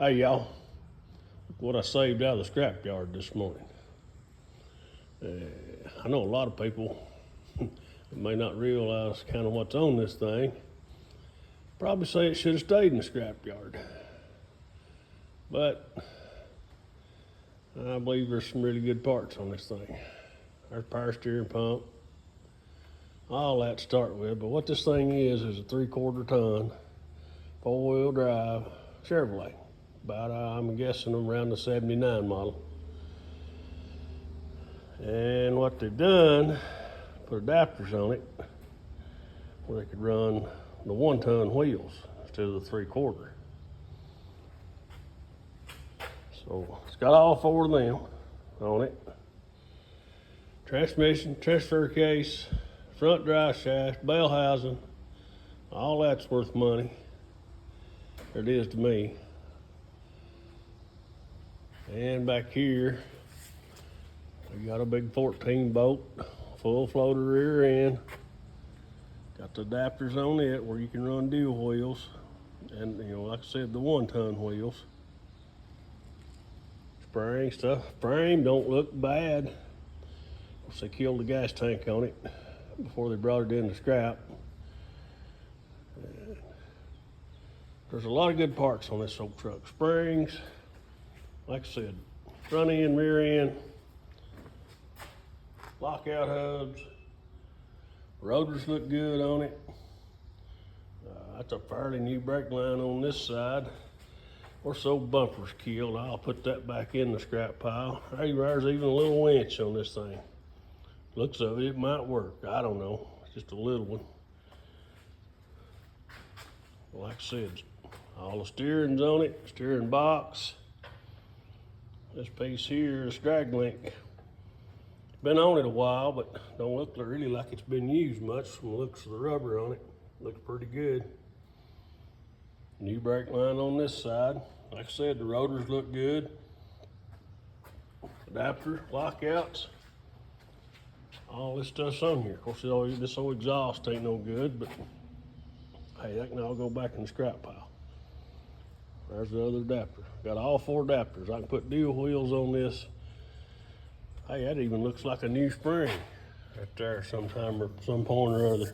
Hey y'all, look what I saved out of the scrapyard this morning. I know a lot of people may not realize kind of what's on this thing. Probably say it should have stayed in the scrapyard. But I believe there's some really good parts on this thing. There's power steering pump, all that to start with. But what this thing is a 3/4 ton, 4-wheel drive Chevrolet. About, I'm guessing around the 79 model. And what they've done, put adapters on it where they could run the 1-ton wheels instead of the 3/4. So it's got all 4 of them on it. Transmission, transfer case, front drive shaft, bell housing, all that's worth money. It is to me. And back here, we got a big 14 bolt, full floater rear end. Got the adapters on it where you can run dual wheels. And like I said, the 1-ton wheels. Spring stuff, frame don't look bad. Of course, they killed the gas tank on it before they brought it in to scrap. There's a lot of good parts on this old truck. Springs, like I said, front end, rear end, lockout hubs, rotors look good on it. That's a fairly new brake line on this side. Or so bumper's killed. I'll put that back in the scrap pile. Hey, there's even a little winch on this thing. Looks of it, it might work. I don't know. It's just a little one. Like I said, all the steering's on it, steering box. This piece here is drag link. Been on it a while, but don't look really like it's been used much from the looks of the rubber on it. Looks pretty good. New brake line on this side. Like I said, the rotors look good. Adapter, lockouts, all this stuff's on here. Of course, this old exhaust ain't no good, but hey, that can all go back in the scrap pile. There's the other adapter. Got all 4 adapters. I can put dual wheels on this. Hey, that even looks like a new spring right there sometime or some point or other.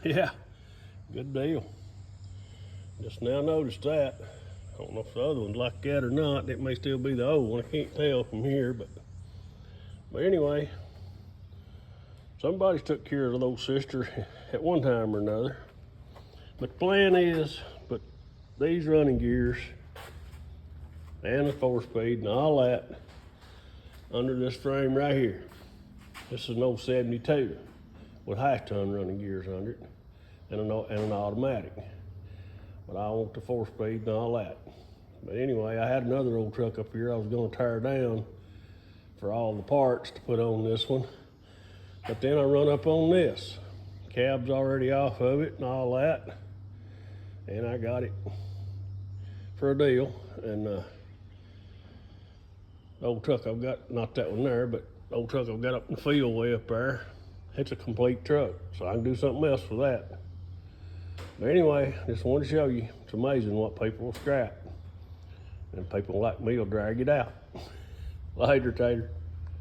Yeah, good deal. Just now noticed that. I don't know if the other one's like that or not. It may still be the old one. I can't tell from here, but anyway, somebody's took care of the old sister at one time or another. But the plan is put these running gears and the 4-speed and all that under this frame right here. This is an old 72 with half-ton running gears under it and an automatic. But I want the 4-speed and all that. But anyway, I had another old truck up here I was gonna tear down for all the parts to put on this one. But then I run up on this. Cab's already off of it and all that. And I got it for a deal. And the old truck I've got, not that one there, but the old truck I've got up in the field way up there, it's a complete truck. So I can do something else with that. But anyway, just wanted to show you, it's amazing what people will scrap. And people like me will drag it out. Later, Tater.